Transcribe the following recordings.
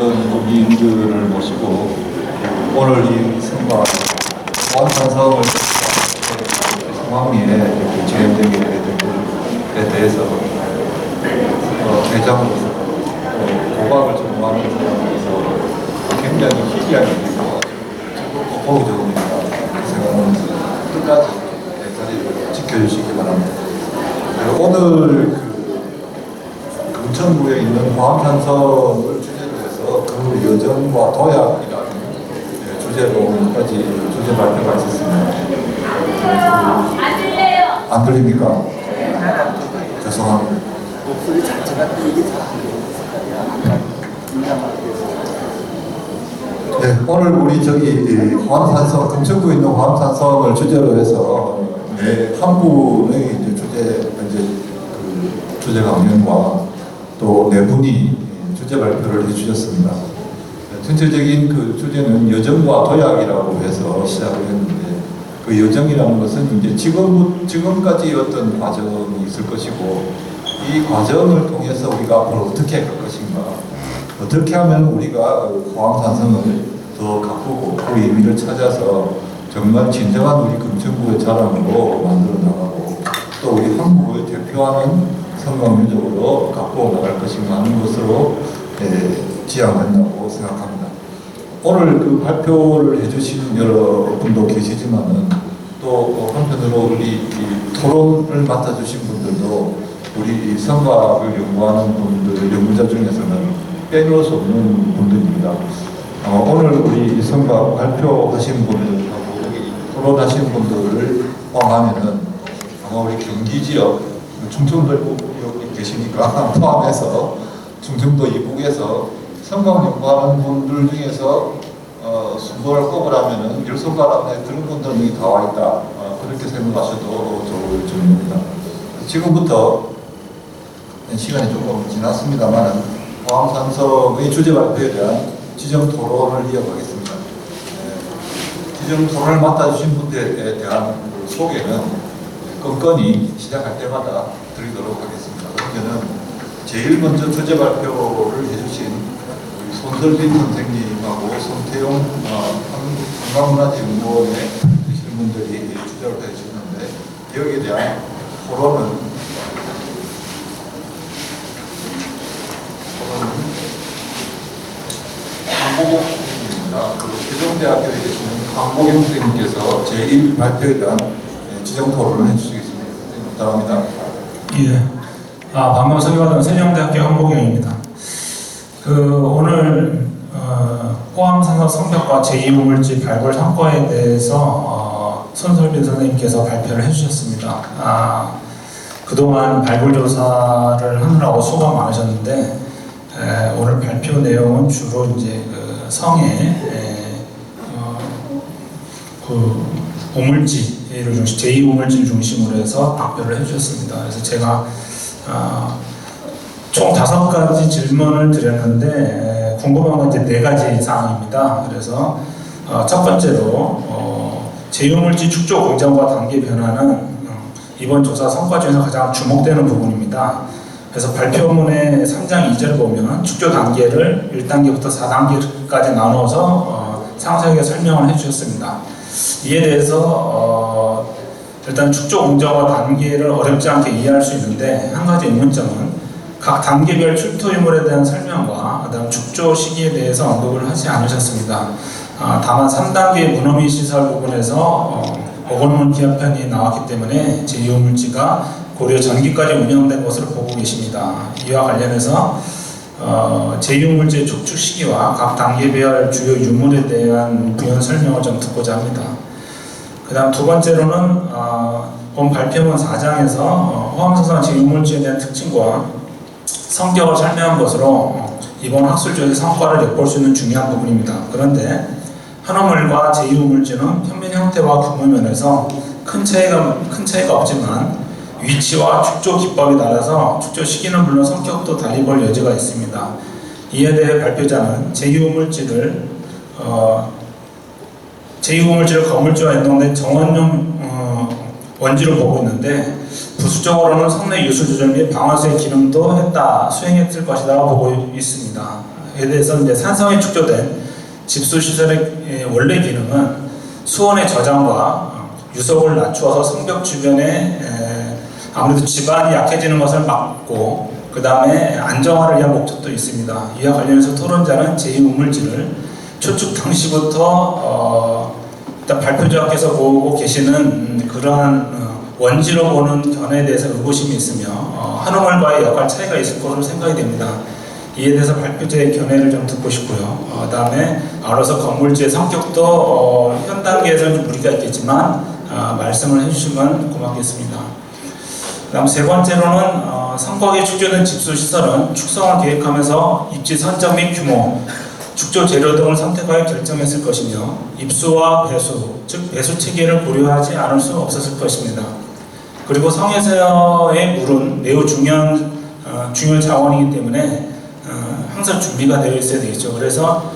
모든 국민들을 모시고 오늘 이 선거 보안산성을 상황리에 이렇게 진행되게 된 것에 대해서 대장으로서 고박을 전무하는 사람으로서 굉장히 희귀하게 되고 보기 좋으니까 생각하면서 끝까지 자리를 지켜주시기 바랍니다. 오늘 금천구에 있는 보안산성을 주제로 해서 그 여정과 도약이라는 주제로 오늘까지 주제 발표가 있었습니다. 안 들려요. 안 들립니까? 죄송합니다. 목소리 자체가 되게 네, 오늘 우리 보안산성, 금천구에 있는 보안산성을 주제로 해서 한 분의 주제 강연과 또 네 분이 주제 발표를 해주셨습니다. 전체적인 그 주제는 여정과 도약이라고 해서 시작을 했는데 그 여정이라는 것은 이제 지금까지 어떤 과정이 있을 것이고 이 과정을 통해서 우리가 앞으로 어떻게 갈 것인가, 어떻게 하면 우리가 보안산성을 더 가꾸고 그 의미를 찾아서 정말 진정한 우리 금천구의 자랑으로 만들어 나가고 또 우리 한국을 대표하는 성공률적으로 갖고 나갈 것인가 하는 것으로 지향한다고 생각합니다. 오늘 그 발표를 해주신 여러분도 계시지만은 또 한편으로 우리 토론을 맡아주신 분들도 우리 성과를 연구하는 분들, 연구자 중에서는 빼놓을 수 없는 분들입니다. 오늘 우리 성과 발표하신 분들하고 토론하신 분들을 포함하면은 아마 우리 경기 지역, 충청도 여기 계시니까 포함해서 충청도 이북에서 성광 연구하는 분들 중에서 순번을 꼽으라면은 10손가락 안에 그런 분들이 다 와 있다. 그렇게 생각하셔도 좋을 점입니다. 지금부터 시간이 조금 지났습니다만은 보안산성의 주제 발표에 대한 지정 토론을 이어가겠습니다. 지정 토론을 맡아주신 분들에 대한 소개는 건건히 시작할 때마다 드리도록 하겠습니다. 그러면은 제일 먼저 주제 발표를 해주신 손설빈 선생님하고 손태용 관광문화재연구원에 계신 분들이 주제를 해주셨는데 여기에 대한 토론은 강보경 선생님입니다. 세종대학교에 계시는 강보경 선생님께서 제1 발표에 대한 지정 토론을 해주시겠습니다. 선생님 부탁합니다. 예. 방금 소개받은 세종대학교 한보경입니다. 오늘 포함산성 성벽과 제2우물질 발굴 성과에 대해서 손설빈 선생님께서 발표를 해주셨습니다. 그동안 발굴 조사를 하느라고 수고가 많으셨는데 오늘 발표 내용은 주로 이제 그 성의 그 우물지를 중심, 제2우물질 중심으로 해서 발표를 해주셨습니다. 그래서 제가 총 5가지 질문을 드렸는데 궁금한 건 이제 4가지 사항입니다. 그래서 첫 번째로 제2우물질 축조 공정과 단계 변화는 이번 조사 성과 중에서 가장 주목되는 부분입니다. 그래서 발표문의 3장 2절을 보면 축조 단계를 1단계부터 4단계까지 나눠서 상세하게 설명을 해주셨습니다. 이에 대해서 일단 축조 공정과 단계를 어렵지 않게 이해할 수 있는데 한 가지 의문점은 각 단계별 출토 유물에 대한 설명과 그다음 축조 시기에 대해서 언급을 하지 않으셨습니다. 다만 3단계 문어미 시설 부분에서 어건문 기합편이 나왔기 때문에 제2우물지가 고려 전기까지 운영된 것으로 보고 계십니다. 이와 관련해서 제2우물지의 축축 시기와 각 단계별 주요 유물에 대한 부연 설명을 좀 듣고자 합니다. 그 다음 두 번째로는 본 발표문 4장에서 호암산성 제2우물지에 대한 특징과 성격을 설명한 것으로 이번 학술조의 성과를 엿볼 수 있는 중요한 부분입니다. 그런데 한우물과 제2우물지는 평면 형태와 규모 면에서 큰 차이가 없지만 위치와 축조 기법이 달라서 축조 시기는 물론 성격도 달리 볼 여지가 있습니다. 이에 대해 발표자는 제2우물지를 거물지와 연동된 정원용 원지로 보고 있는데 부수적으로는 성내 유수 조절 및 방아쇠 기능도 수행했을 것이라고 보고 있습니다. 대해서 이제 산성에 축조된 집수시설의 원래 기능은 수온의 저장과 유속을 낮추어서 성벽 주변에 아무래도 지반이 약해지는 것을 막고 그 다음에 안정화를 위한 목적도 있습니다. 이와 관련해서 토론자는 제2우물질을 초축 당시부터 일단 발표자께서 보고 계시는 그러한 원지로 보는 견해에 대해서 의구심이 있으며 한우물과의 역할 차이가 있을 것으로 생각이 됩니다. 이에 대해서 발표자의 견해를 좀 듣고 싶고요. 다음에 아울러서 건물지의 성격도 현 단계에서는 좀 무리가 있겠지만 말씀을 해주시면 고맙겠습니다. 다음 세 번째로는 성곽에 축조된 집수시설은 축성을 계획하면서 입지 선적 및 규모, 축조 재료 등을 선택하여 결정했을 것이며 입수와 배수, 즉 배수 체계를 고려하지 않을 수 없었을 것입니다. 그리고 성에서의 물은 매우 중요한 자원이기 때문에 항상 준비가 되어 있어야 되겠죠. 그래서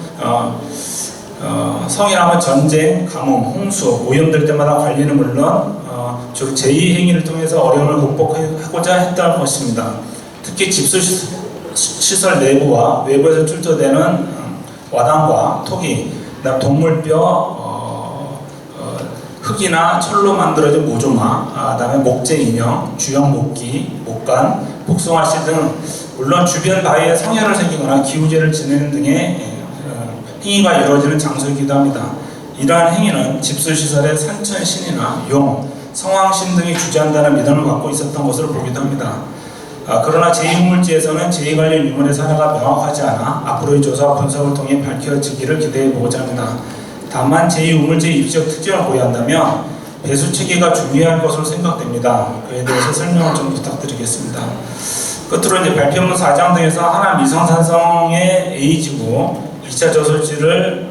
성이라면 전쟁, 가뭄, 홍수, 오염될 때마다 관리는 물론 주로 제2행위를 통해서 어려움을 극복하고자 했던 것입니다. 특히 집수시설 내부와 외부에서 출토되는 와당과 토기, 그다음 동물뼈, 흙이나 철로 만들어진 모조마, 그다음에 목재 인형, 주형 목기, 목간, 복숭아씨 등 물론 주변 바위에 성혈을 생기거나 기우제를 지내는 등의 행위가 이루어지는 장소이기도 합니다. 이러한 행위는 집수시설의 산천신이나 용, 성왕신 등이 주재한다는 믿음을 갖고 있었던 것으로 보기도 합니다. 그러나 제2우물지에서는 제2관련 유물의 사례가 명확하지 않아 앞으로의 조사와 분석을 통해 밝혀지기를 기대해보고자 합니다. 다만 제2우물지의 입지적 특징을 고려한다면 배수체계가 중요할 것으로 생각됩니다. 그에 대해서 설명을 좀 부탁드리겠습니다. 끝으로 이제 발표문 4장 등에서 하남 이성산성의 A지구 2차 저수지를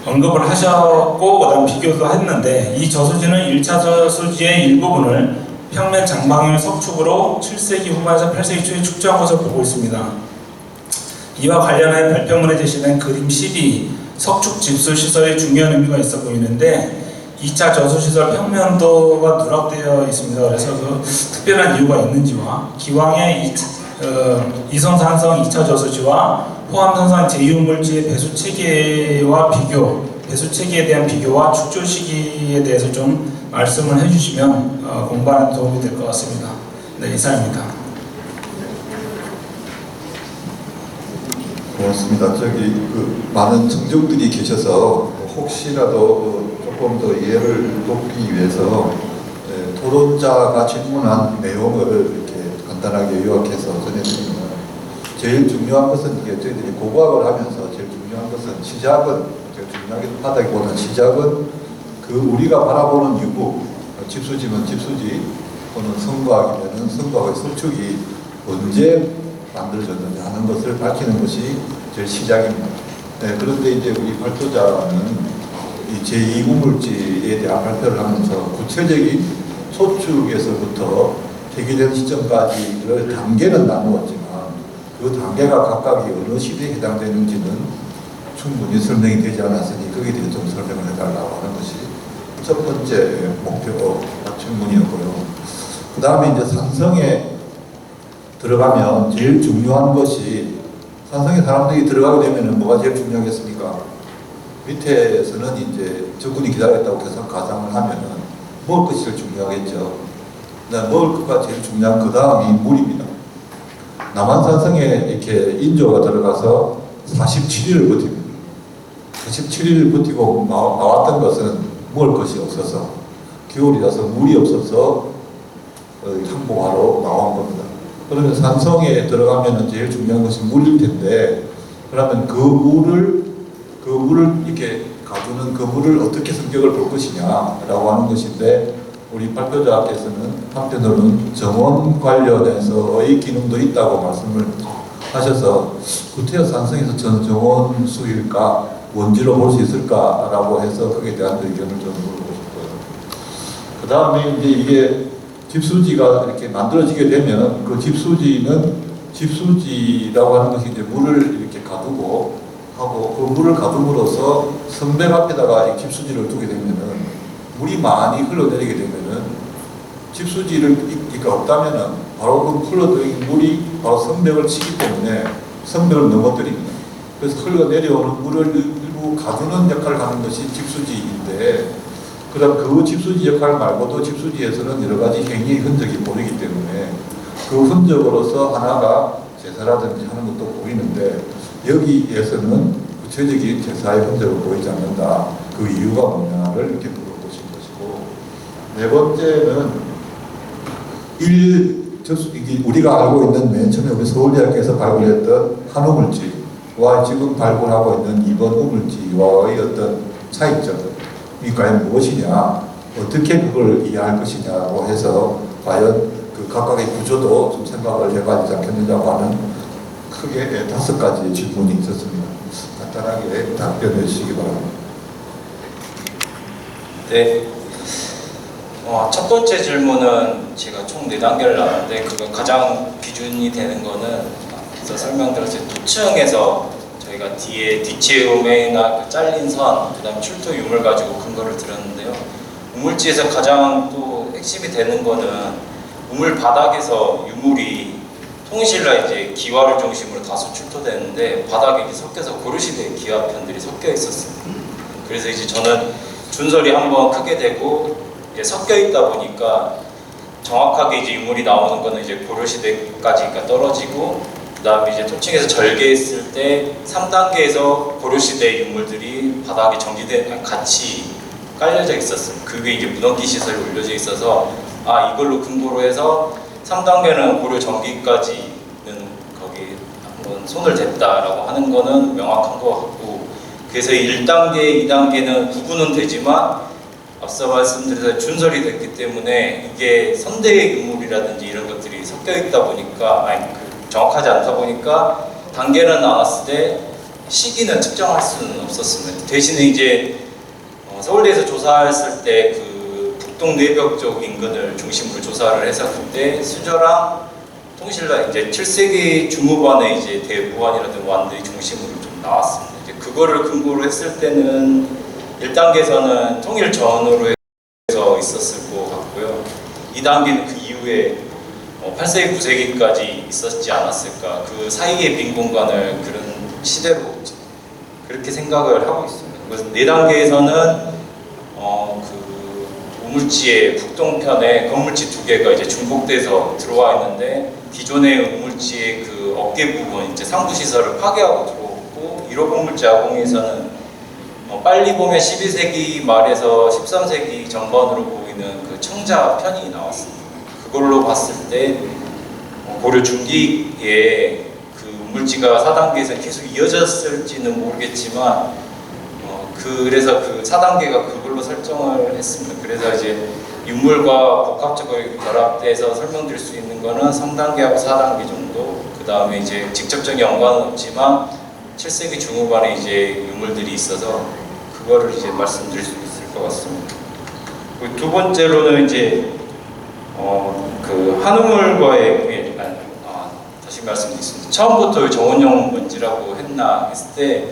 언급을 하셨고 그다음 비교도 했는데 이 저수지는 1차 저수지의 일부분을 평면 장방형 석축으로 7세기 후반에서 8세기 초에 축조한 것을 보고 있습니다. 이와 관련하여 발표문에 제시된 그림 12 석축 집수시설의 중요한 의미가 있어 보이는데 2차 저수시설 평면도가 누락되어 있습니다. 그래서 그 특별한 이유가 있는지와 기왕의 이성산성 2차 저수지와 호암산성 제2우물지의 배수체계와 비교, 배수체계에 대한 비교와 축조 시기에 대해서 좀 말씀을 해주시면 공부하는 도움이 될 것 같습니다. 네, 이상입니다. 고맙습니다. 많은 청중들이 계셔서 혹시라도 조금 더 이해를 돕기 위해서 토론자가 질문한 내용을 이렇게 간단하게 요약해서 전해드립니다. 제일 중요한 것은 이게 저희들이 고고학을 하면서 제일 중요한 것은 시작은 제일 중요하기도 하다기보다는 시작은 그 우리가 바라보는 유무, 집수지면 집수지 또는 성곽이면 성곽의 설축이 언제 만들어졌는지 하는 것을 밝히는 것이 제일 시작입니다. 네, 그런데 이제 우리 발표자는 이 제2우물지에 대한 발표를 하면서 구체적인 소축에서부터 폐기된 시점까지를 단계는 나누었지만 그 단계가 각각이 어느 시대에 해당되는지는 충분히 설명이 되지 않았으니 거기에 대해 좀 설명을 해달라고 하는 것이 첫 번째 목표 질문이었고요. 그 다음에 이제 산성에 들어가면 제일 중요한 것이 산성에 사람들이 들어가게 되면 뭐가 제일 중요하겠습니까? 밑에서는 이제 적군이 기다렸다고 가상을 하면은 먹을 것이 제일 중요하겠죠. 먹을 것가 제일 중요한 그 다음이 물입니다. 남한산성에 이렇게 인조가 들어가서 47일을 버팁니다. 47일을 버티고 나왔던 것은 먹을 것이 없어서 겨울이라서 물이 없어서 항복하러 나온 겁니다. 그러면 산성에 들어가면 제일 중요한 것이 물일 텐데 그러면 그 물을 이렇게 가두는 그 물을 어떻게 성격을 볼 것이냐라고 하는 것인데 우리 발표자께서는 한편으로는 정원 관련해서의 기능도 있다고 말씀을 하셔서 구태여 산성에서 정원 수일까 원지로 볼 수 있을까라고 해서 거기에 대한 의견을 좀 물어보고 싶고요. 그 다음에 이제 이게 집수지가 이렇게 만들어지게 되면 그 집수지는 집수지라고 하는 것이 이제 물을 이렇게 가두고 하고 그 물을 가둠으로써 성벽 앞에다가 이 집수지를 두게 되면은 물이 많이 흘러내리게 되면은 집수지가 없다면은 바로 그 흘러들어있는 물이 바로 성벽을 치기 때문에 성벽을 넘어뜨립니다. 그래서 흘러내려오는 물을 일부 가두는 역할을 하는 것이 집수지인데, 그다음 그 집수지 역할 말고도 집수지에서는 여러 가지 행위의 흔적이 보이기 때문에 그 흔적으로서 하나가 제사라든지 하는 것도 보이는데, 여기에서는 구체적인 제사의 흔적을 보이지 않는다. 그 이유가 뭐냐를 이렇게 물어보신 것이고, 네 번째는 이게 우리가 알고 있는 맨 처음에 우리 서울대학교에서 발굴했던 한우물질과 지금 발굴하고 있는 이번 우물지와의 어떤 차이점, 이 과연 무엇이냐, 어떻게 그걸 이해할 것이냐고 해서 과연 그 각각의 구조도 좀 생각을 해봐야 되지 않겠느냐고 하는 크게 5가지 질문이 있었습니다. 간단하게 답변해 주시기 바랍니다. 네. 첫 번째 질문은 제가 총 4단계를 나눴는데, 그거 가장 기준이 되는 거는 앞서 설명드렸을 도층에서 저희가 뒤에 뒷체음이나 그 잘린 선, 그 다음에 출토 유물 가지고 근거를 들었는데요. 우물지에서 가장 또 핵심이 되는 거는 우물 바닥에서 유물이 통일신라 이제 기와를 중심으로 다수 출토되는데, 바닥에 섞여서 고려시대 기와편들이 섞여 있었습니다. 그래서 이제 저는 준설이 한번 크게 되고 이제 섞여 있다 보니까 정확하게 이제 유물이 나오는 거는 이제 고려시대까지가 떨어지고, 그 다음에 이제 토층에서 절개했을 때 3단계에서 고려시대 유물들이 바닥에 같이 깔려져 있었습니다. 그게 이제 문헌기 시설이 올려져 있어서, 이걸로 근거로 해서 3단계는 고려 전기까지는 거기 한번 손을 댔다라고 하는 거는 명확한 것 같고, 그래서 1단계, 2단계는 구분은 되지만 앞서 말씀드린 준설이 됐기 때문에 이게 선대의 유물이라든지 이런 것들이 섞여 있다 보니까, 정확하지 않다 보니까 단계는 나눴을 때 시기는 측정할 수는 없었습니다. 대신에 이제 서울대에서 조사했을 때 그 북동 내벽 쪽 인근을 중심으로 조사를 해서 그때 수저랑 통신라 이제 7세기 중후반에 이제 대부관이라든지 완들이 중심으로 좀 나왔습니다. 이제 그거를 근거로 했을 때는 1단계에서는 통일 전으로 해서 있었을 것 같고요. 2단계는 그 이후에 8세기, 9세기까지 있었지 않았을까. 그 사이의 빈 공간을 그런 시대로 그렇게 생각을 하고 있습니다. 그래서 4단계에서는 그 우물지의 북동편에 건물지 2개가 이제 중복돼서 들어와 있는데, 기존의 우물지의 그 어깨 부분 이제 상부 시설을 파괴하고 들어오고, 1호 건물지 아공에서는 빨리 보면 12세기 말에서 13세기 전반으로 보이는 그 청자 편이 나왔습니다. 그걸로 봤을 때 고려 중기에 그 우물지가 4단계에서 계속 이어졌을지는 모르겠지만, 그래서 그 4단계가 그걸로 설정을 했습니다. 그래서 이제 유물과 복합적으로 결합돼서 설명드릴 수 있는 거는 3단계하고 4단계 정도, 그 다음에 이제 직접적인 연관은 없지만 7세기 중후반에 이제 유물들이 있어서 그거를 이제 말씀드릴 수 있을 것 같습니다. 그리고 두 번째로는 이제 그 한우물과의 다시 말씀드리겠습니다. 처음부터 정원용 먼지라고 했나 했을 때,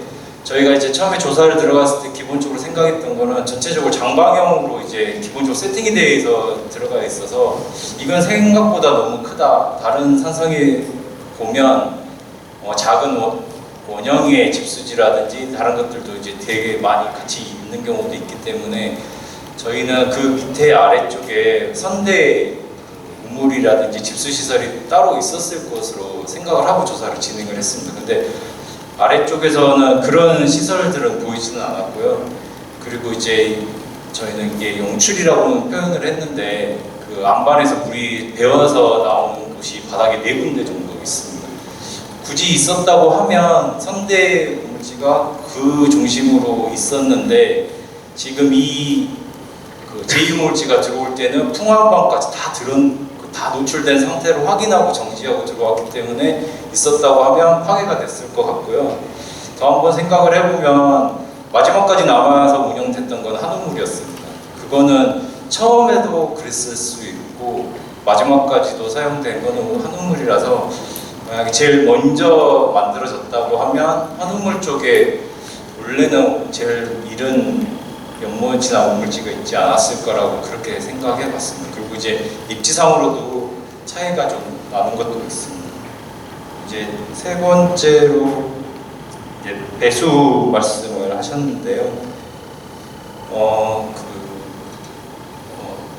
저희가 이제 처음에 조사를 들어갔을 때 기본적으로 생각했던 거는 전체적으로 장방형으로 이제 기본적으로 세팅이 되어 들어가 있어서 이건 생각보다 너무 크다. 다른 산성에 보면 작은 원형의 집수지라든지 다른 것들도 이제 되게 많이 같이 있는 경우도 있기 때문에 저희는 그 밑에 아래쪽에 선대 우물이라든지 집수시설이 따로 있었을 것으로 생각을 하고 조사를 진행을 했습니다. 근데 아래쪽에서는 그런 시설들은 보이지는 않았고요. 그리고 이제 저희는 이게 용출이라고 표현을 했는데, 그 안반에서 물이 배어서 나오는 곳이 바닥에 4군데 정도 있습니다. 굳이 있었다고 하면 선대 우물지가 그 중심으로 있었는데, 지금 그 제2우물지가 들어올 때는 풍화방까지 다 노출된 상태로 확인하고 정지하고 들어왔기 때문에 있었다고 하면 파괴가 됐을 것 같고요. 더 한번 생각을 해보면 마지막까지 남아서 운영됐던 건 한우물이었습니다. 그거는 처음에도 그랬을 수 있고 마지막까지도 사용된 거는 한우물이라서, 만약에 제일 먼저 만들어졌다고 하면 한우물 쪽에 원래는 제일 이른 연못이나 우물지가 있지 않았을 거라고 그렇게 생각해 봤습니다. 그리고 이제 입지상으로도 차이가 좀 나눈 것도 있습니다. 이제 세 번째로 이제 배수 말씀을 하셨는데요.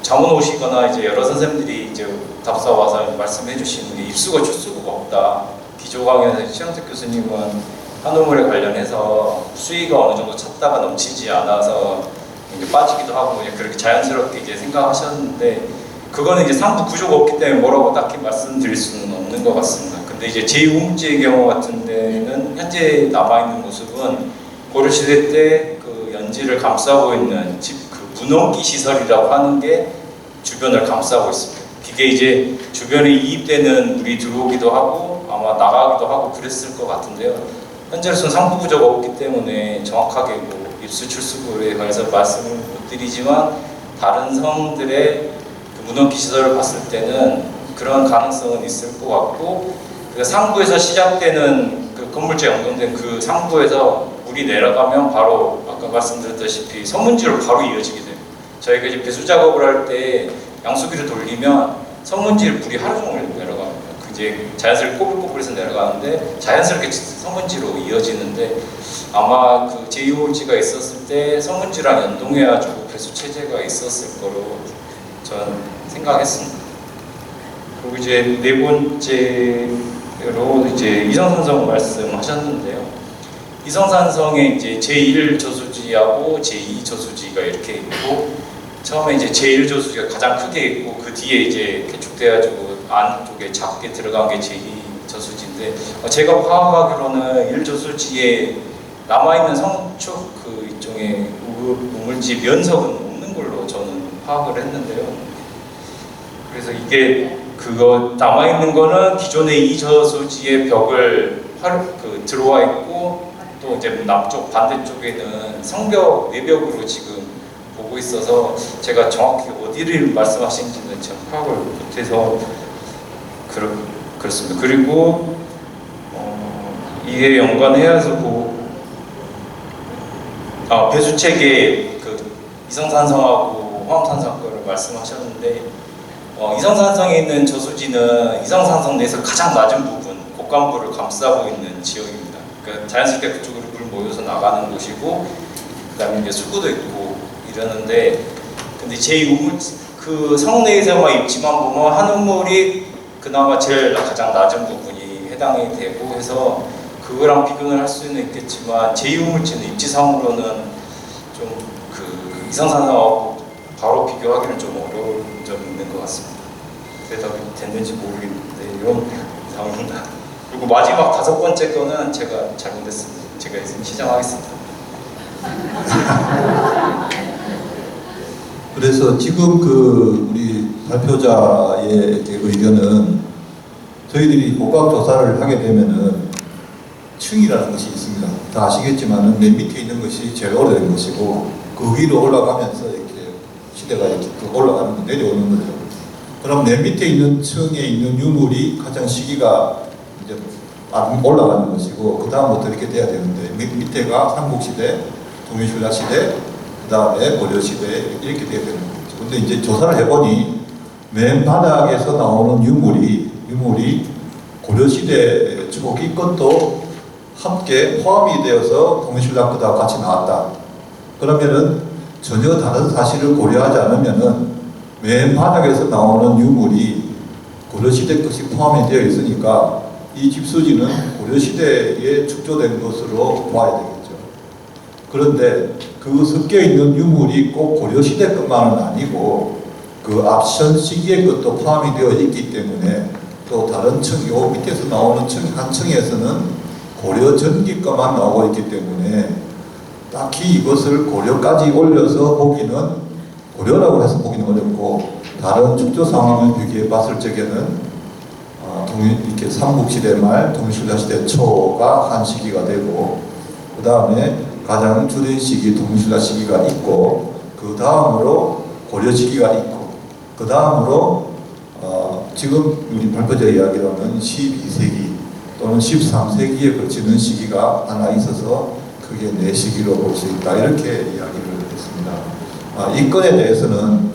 자문 오시거나 이제 여러 선생님들이 이제 답사 와서 말씀해 주시는 게 입수가 출수가 없다. 기조 강연에서 최영택 교수님은 한우물에 관련해서 수위가 어느 정도 찼다가 넘치지 않아서 이제 빠지기도 하고 그냥 그렇게 자연스럽게 이제 생각하셨는데 그거는 이제 상부 구조가 없기 때문에 뭐라고 딱히 말씀드릴 수는 없는 것 같습니다. 근데 이제 제2우물지의 경우 같은 데는 현재 남아있는 모습은 고려시대 때 그 연지를 감싸고 있는 그 분원기 시설이라고 하는 게 주변을 감싸고 있습니다. 그게 이제 주변에 이입되는 물이 들어오기도 하고 아마 나가기도 하고 그랬을 것 같은데요. 현재로서는 상부 구조가 없기 때문에 정확하게 뭐 입수 출수구에 관해서 말씀을 못 드리지만 다른 성들의 그 문원기 시설을 봤을 때는 그런 가능성은 있을 것 같고 그 상부에서 시작되는 그 건물체 연동된 그 상부에서 물이 내려가면 바로 아까 말씀드렸다시피 선문지로 바로 이어지게 돼요. 저희가 이제 배수 작업을 할 때 양수기를 돌리면 선문지를 물이 하루 종일 내려갑니다. 이제 자연스럽게 꼬불꼬불해서 내려가는데 자연스럽게 선문지로 이어지는데 아마 그 제2호지가 있었을 때 선문지랑 연동해가지고 배수 체제가 있었을 거로 저는 생각했습니다. 그리고 이제 네 번째로 이제 이성산성 말씀하셨는데요. 이성산성에 이제 제1저수지하고 제2저수지가 이렇게 있고 처음에 이제 제1저수지가 가장 크게 있고 그 뒤에 이제 개축돼가지고 안쪽에 작게 들어간 게 제2저수지인데 제가 파악하기로는 1저수지에 남아있는 성축 그 일종의 우물지 면석은 없는 걸로 저는 파악을 했는데요. 그래서 이게 그거 남아있는 거는 기존의 2저수지의 벽을 들어와 있고 또 이제 남쪽 반대쪽에는 성벽 내벽으로 지금 보고 있어서 제가 정확히 어디를 말씀하시는지는 제가 파악을 못해서 그렇습니다. 그리고 이게 연관해서 배수체계 그 이성산성하고 화엄산성 거를 말씀하셨는데 이성산성에 있는 저수지는 이성산성 내에서 가장 낮은 부분 곡간부를 감싸고 있는 지역입니다. 그러니까 자연스럽게 그쪽으로 물 모여서 나가는 곳이고 그다음에 이제 수구도 있고 이러는데 근데 제2우물 그 성내에서만 입지만 보면 한우물이 그나마 제일 가장 낮은 부분이 해당이 되고 해서 그거랑 비교는 할 수는 있겠지만 제2우물지는 입지상으로는 좀 그 이성산성하고 바로 비교하기는 좀 어려운 점이 있는 것 같습니다. 대답이 됐는지 모르겠는데 이런 상황입니다. 그리고 마지막 다섯 번째 거는 제가 잘못했습니다. 제가 있으면 시정하겠습니다. 그래서 지금 그 우리 발표자의 의견은 저희들이 고각 조사를 하게 되면은 층이라는 것이 있습니다. 다 아시겠지만은 맨 밑에 있는 것이 제일 오래된 것이고 그 위로 올라가면서 이렇게 시대가 이렇게 올라가는 거 내려오는 거죠. 그럼 맨 밑에 있는 층에 있는 유물이 가장 시기가 이제 올라가는 것이고 그 다음부터 이렇게 돼야 되는데 밑에가 삼국시대, 동일신라시대, 그 다음에 고려시대 이렇게 돼야 되는 거죠. 근데 이제 조사를 해보니 맨 바닥에서 나오는 유물이 고려시대 초기 것도 함께 포함이 되어서 동일신라 거다 같이 나왔다. 그러면은 전혀 다른 사실을 고려하지 않으면은 맨 바닥에서 나오는 유물이 고려시대 것이 포함이 되어 있으니까 이 집수지는 고려시대에 축조된 것으로 봐야 되겠죠. 그런데 그 섞여 있는 유물이 꼭 고려시대 것만은 아니고 그 앞선 시기의 것도 포함이 되어 있기 때문에 또 다른 층, 요 밑에서 나오는 한 층에서는 고려 전기 것만 나오고 있기 때문에 딱히 이것을 고려까지 올려서 보기는 고려라고 해서 보기는 어렵고 다른 축조 상황을 비교해 봤을 적에는 이렇게 삼국시대 말, 동일신라시대 초가 한 시기가 되고 그 다음에 가장 주된 시기 동일신라 시기가 있고 그 다음으로 고려 시기가 있고 그 다음으로 지금 우리 발표자 이야기로는 12세기 또는 13세기에 거치는 시기가 하나 있어서 그게 네 시기로 볼 수 있다 이렇게 이야기를 했습니다. 이 건에 대해서는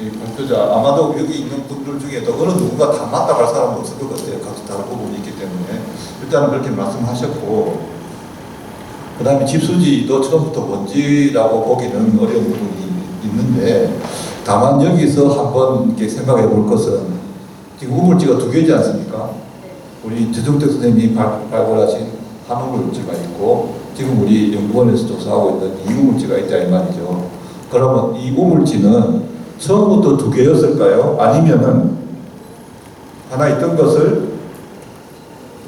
이 발표자 아마도 여기 있는 분들 중에도 어느 누군가 다 맞다고 할 사람도 없을 것 같아요. 각자 다른 부분이 있기 때문에 일단은 그렇게 말씀하셨고, 그 다음에 집수지도 처음부터 뭔지라고 보기는 어려운 부분이 있는데, 다만 여기서 한번 이렇게 생각해 볼 것은 지금 우물지가 두 개지 않습니까? 우리 최종택 선생님이 발굴하신 한 우물지가 있고, 지금 우리 연구원에서 조사하고 있는 이 우물지가 있다 이 말이죠. 그러면 이 우물지는 처음부터 두 개였을까요? 아니면은 하나 있던 것을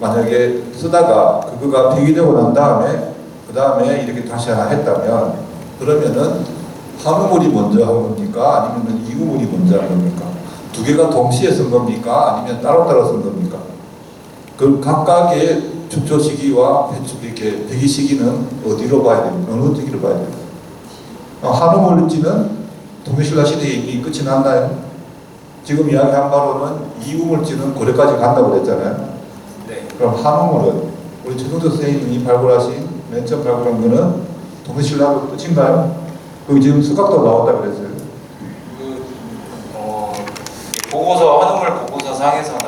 만약에 쓰다가 그거가 폐기되고 난 다음에 그 다음에 이렇게 다시 하나 했다면, 그러면은 한 우물이 먼저 한 겁니까? 아니면은 이 우물이 먼저 한 겁니까? 두 개가 동시에 쓴 겁니까? 아니면 따로따로 쓴 겁니까? 그 각각의 축조 시기와 이렇게 폐기 시기는 어디로 봐야 됩니까? 어느 시기로 봐야 됩니까? 한 우물지는 동해신라 시대에 이미 끝이 났나요? 지금 이야기한 바로는 이 우물지는 고려까지 간다고 그랬잖아요. 네. 그럼 한 우물은 우리 최종덕 선생님이 발굴하신 맨 처음 발굴한 거는 동해신라로 끝인가요? 그 지금 수각도 나왔다 그랬어요. 보고서 한우물 보고서 상에서는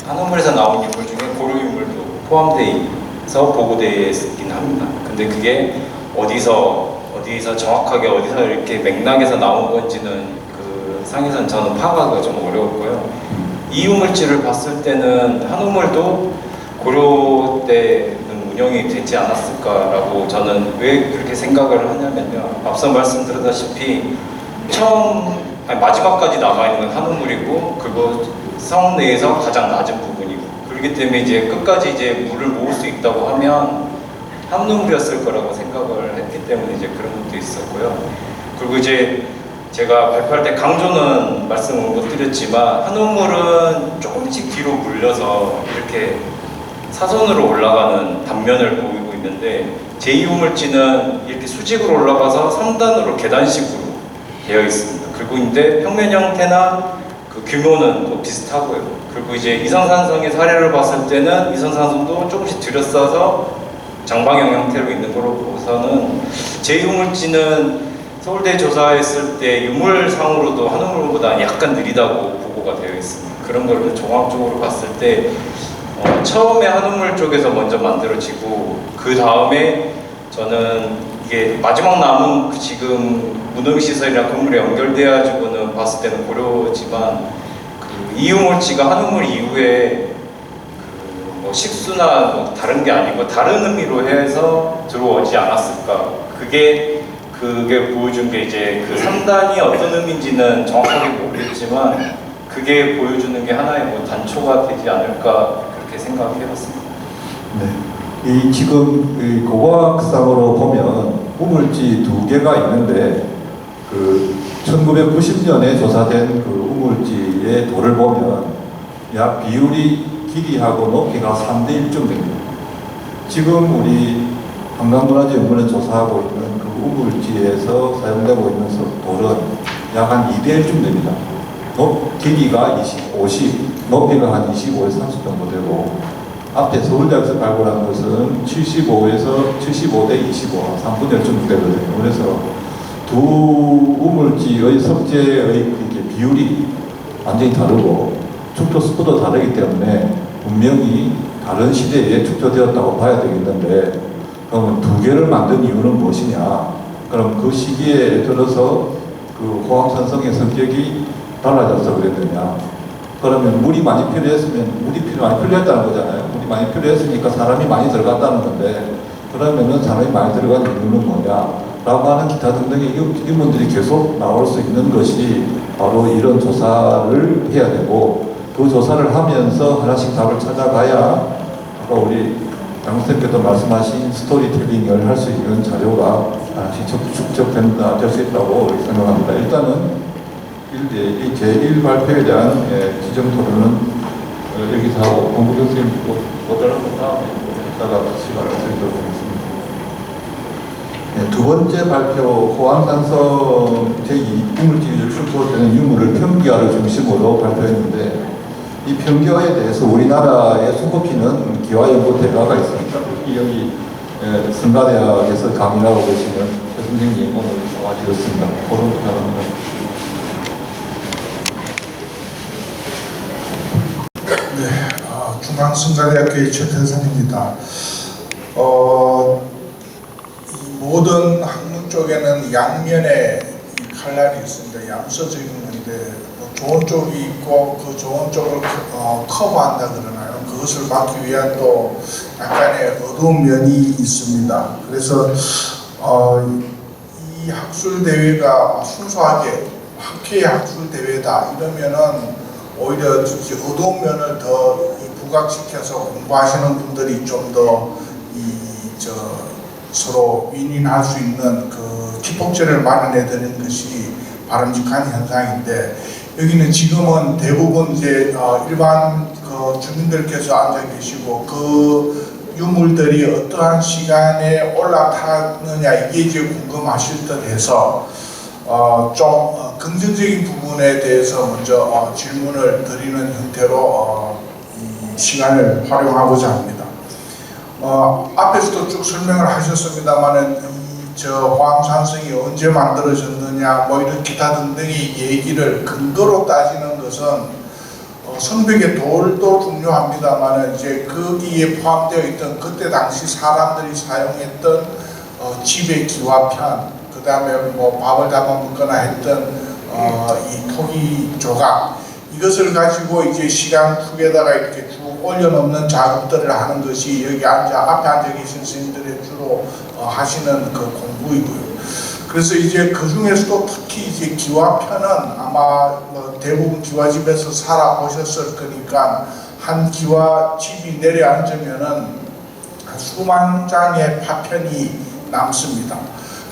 한우물에서 나온 유물 중에 고려 유물도 포함되어 보고되어 있긴 합니다. 근데 그게 어디서 정확하게 어디서 이렇게 맥락에서 나온 건지는 그 상에서는 저는 파악하기가 좀 어려웠고요. 이 유물지를 봤을 때는 한우물도 고려 때는 운영이 되지 않았을까라고 저는 왜 그렇게 생각을 하냐면요. 앞서 말씀드렸다시피 마지막까지 나가 있는 한우물이고, 그리고 성 내에서 가장 낮은 부분이고, 그렇기 때문에 이제 끝까지 이제 물을 모을 수 있다고 하면 한우물이었을 거라고 생각을 했기 때문에 이제 그런 것도 있었고요. 그리고 이제 제가 발표할 때 강조는 말씀을 못 드렸지만, 한우물은 조금씩 뒤로 물려서 이렇게 사선으로 올라가는 단면을 보이고 있는데, 제2우물지는 이렇게 수직으로 올라가서 3단으로 계단식으로 되어 있습니다. 그리고 이제 평면 형태나 그 규모는 또 비슷하고요. 그리고 이제 이성산성의 사례를 봤을 때는 이성산성도 조금씩 들여싸서 장방형 형태로 있는 걸로 보고서는, 제2우물지는 서울대 조사했을 때 유물상으로도 한우물보다 약간 느리다고 보고가 되어 있습니다. 그런 걸 종합적으로 봤을 때 처음에 한우물 쪽에서 먼저 만들어지고, 그 다음에 저는 이게 마지막 남은 지금 무능시설이랑 건물에 연결돼가지고는 봤을 때는 고려지만, 그 이유물지가 한우물 이후에 뭐 식수나 뭐 다른 게 아니고 다른 의미로 해서 들어오지 않았을까. 그게 보여준 게 이제 그 3단이 어떤 의미인지는 정확하게 모르겠지만, 그게 보여주는 게 하나의 뭐 단초가 되지 않을까 그렇게 생각해봤습니다. 네. 이 지금 이 고고학상으로 보면 우물지 두 개가 있는데, 그 1990년에 조사된 그 우물지의 돌을 보면 약 비율이 길이하고 높이가 3대1쯤 됩니다. 지금 우리 한강문화재연구원에 조사하고 있는 그 우물지에서 사용되고 있는 돌은 약 한 2대1쯤 됩니다. 길이가 50, 높이가 한 25에서 30 정도 되고, 앞에 서울대학에서 발굴한 것은 75에서 75대 25, 3분의 1쯤 되거든요. 그래서 두 우물지의 석재의 이렇게 비율이 완전히 다르고 축조 습도도 다르기 때문에 분명히 다른 시대에 축조되었다고 봐야 되겠는데, 그러면 두 개를 만든 이유는 무엇이냐? 그럼 그 시기에 들어서 그 호암산성의 성격이 달라져서 그랬느냐? 그러면 물이 많이 필요했으면 물이 많이 필요했다는 거잖아요. 물이 많이 필요했으니까 사람이 많이 들어갔다는 건데, 그러면은 사람이 많이 들어간 이유는 뭐냐? 라고 하는 기타 등등의 의문들이 계속 나올 수 있는 것이 바로 이런 조사를 해야 되고, 그 조사를 하면서 하나씩 답을 찾아가야 아까 우리 장선생님께서 말씀하신 스토리텔링을 할 수 있는 자료가 하나씩 축적된다, 될 수 있다고 생각합니다. 일단은 제1 발표에 대한 지정 토론은 여기서 하고, 공부 교수님 모델한 다음에 이따가 시간을 드리도록 하겠습니다. 네, 두 번째 발표, 호암산성 제2우물지를 출토되는 유물을 평기화를 중심으로 발표했는데, 이 평기화에 대해서 우리나라에 손꼽히는 기화연구대가가 있습니다. 여기 성가대학에서 강의하고 계시는 선생님 오늘 나와주셨습니다. 토론 부탁합니다. 중앙성가대학교의 최태선입니다. 이 모든 학문 쪽에는 양면의 이 칼날이 있습니다. 양서적 있는데 뭐 좋은 쪽이 있고 그 좋은 쪽을 커버한다 그러나요? 그것을 막기 위한 또 약간의 어두운 면이 있습니다. 그래서 이 학술 대회가 순수하게 학회의 학술 대회다 이러면은 오히려 어두운 면을 더 부각시켜서 공부하시는 분들이 좀 더 서로 윈윈할 수 있는 그 기폭제를 마련해 드리는 것이 바람직한 현상인데, 여기는 지금은 대부분 이제 일반 그 주민들께서 앉아 계시고 그 유물들이 어떠한 시간에 올라타느냐 이게 이제 궁금하실 듯해서 좀 긍정적인 부분에 대해서 먼저 질문을 드리는 형태로 이 시간을 활용하고자 합니다. 앞에서도 쭉 설명을 하셨습니다만은 화암산성이 언제 만들어졌느냐 뭐 이런 기타 등등의 얘기를 근거로 따지는 것은 성벽의 돌도 중요합니다만은 이제 거기에 포함되어 있던 그때 당시 사람들이 사용했던 집의 기와편, 그 다음에 뭐 밥을 담아 먹거나 했던 이 토기 조각, 이것을 가지고 이제 시간 축에다가 이렇게 쭉 올려놓는 작업들을 하는 것이 여기 앞에 앉아 계신 선생님들의 주로 하시는 그 공부이고요. 그래서 이제 그 중에서도 특히 이제 기와편은 아마 뭐 대부분 기와집에서 살아보셨을 거니까 한 기와집이 내려앉으면은 수만 장의 파편이 남습니다.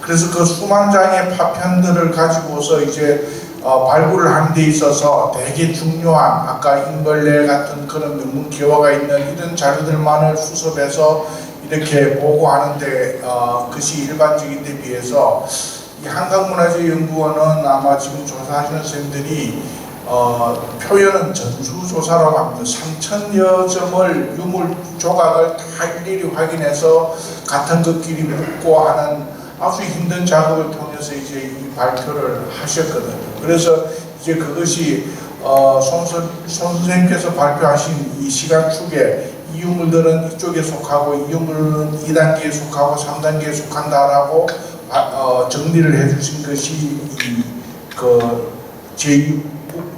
그래서 그 수만 장의 파편들을 가지고서 이제 발굴을 하는 데 있어서 되게 중요한 아까 인벌레 같은 그런 명문 기와가 있는 이런 자료들만을 수습해서 이렇게 보고하는데 그것이 일반적인 데 비해서 이 한강문화재연구원은 아마 지금 조사하시는 선생님들이 표현은 전수조사라고 합니다. 3,000여 점을 유물 조각을 다 일일이 확인해서 같은 것끼리 묶고 하는 아주 힘든 작업을 통해서 이제 이 발표를 하셨거든요. 그래서 이제 그것이 손 선생님께서 발표하신 이 시간축에 이 유물들은 이쪽에 속하고 이 유물은 2단계에 속하고 3단계에 속한다라고 정리를 해주신 것이 그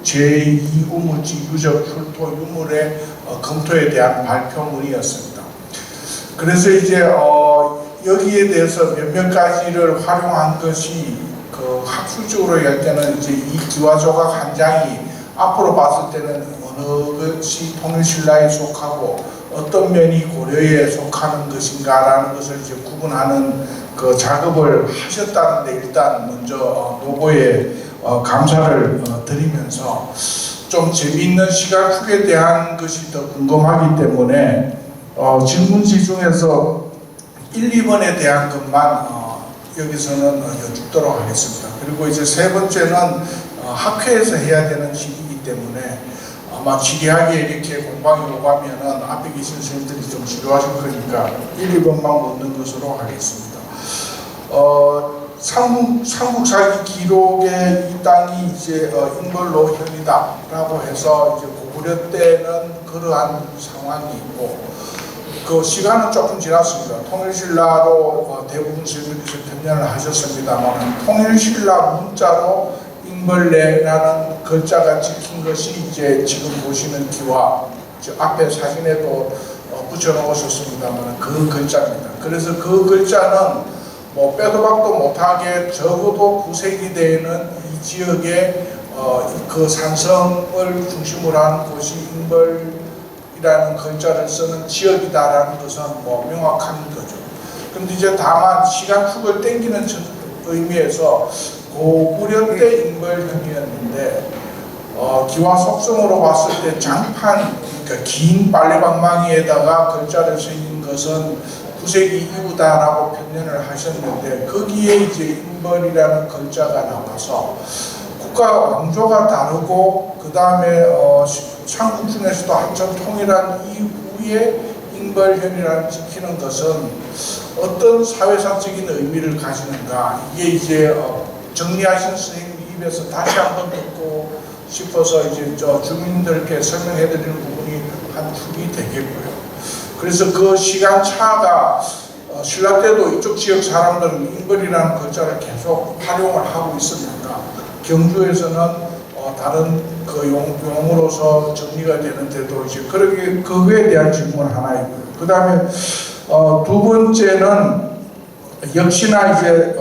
제2우물지 유적 출토 유물의 검토에 대한 발표문이었습니다. 그래서 이제 여기에 대해서 몇몇 가지를 활용한 것이 그 학술적으로 할 때는 이제 이 기와조각 한 장이 앞으로 봤을 때는 어느 것이 통일신라에 속하고 어떤 면이 고려에 속하는 것인가라는 것을 이제 구분하는 그 작업을 하셨다는데, 일단 먼저 노고에 감사를 드리면서 좀 재미있는 시각축에 대한 것이 더 궁금하기 때문에 질문지 중에서 1, 2번에 대한 것만 여기서는 여쭙도록 하겠습니다. 그리고 이제 세 번째는 학회에서 해야 되는 시기이기 때문에 아마 지리하게 이렇게 공방에 오가면은 앞에 계신 선생님들이 좀 지루하실 거니까 1, 2번만 묻는 것으로 하겠습니다. 삼국사기 기록에 이 땅이 이제 인벌로현이다라고 해서 이제 고구려 때는 그러한 상황이 있고, 그 시간은 조금 지났습니다. 통일신라로 대부분 선생님께서 변년을 하셨습니다만, 통일신라 문자로 인벌레라는 글자가 찍힌 것이 이제 지금 보시는 기와, 앞에 사진에도 붙여놓으셨습니다만 그 글자입니다. 그래서 그 글자는 뭐 빼도 박도 못하게 적어도 9세기 때에는 이 지역에 그 산성을 중심으로 하는 곳이 인벌이라는 글자를 쓰는 지역이다라는 것은 뭐 명확한 거죠. 그런데 이제 다만 시간축을 땡기는 의미에서 고구려 때 인벌현이었는데 기와 속성으로 봤을 때 장판, 그러니까 긴 빨래방망이에다가 글자를 새긴 것은 9세기 이후다라고 편년을 하셨는데, 거기에 이제 인벌이라는 글자가 나와서 국가 왕조가 다르고 그 다음에 삼국 중에서도 한참 통일한 이후에 인벌현이라는 지키는 것은 어떤 사회상적인 의미를 가지는가, 이게 이제 정리하신 선생님 입에서 다시 한번 듣고 싶어서 이제 저 주민들께 설명해 드리는 부분이 한 축이 되겠고요. 그래서 그 시간 차가 신라 때도 이쪽 지역 사람들은 인벌이라는 글자를 계속 활용을 하고 있었는가, 경주에서는 다른 그 용어로서 정리가 되는데도 이제 그거에 대한 질문 하나 있고요. 그 다음에 두 번째는 역시나 이제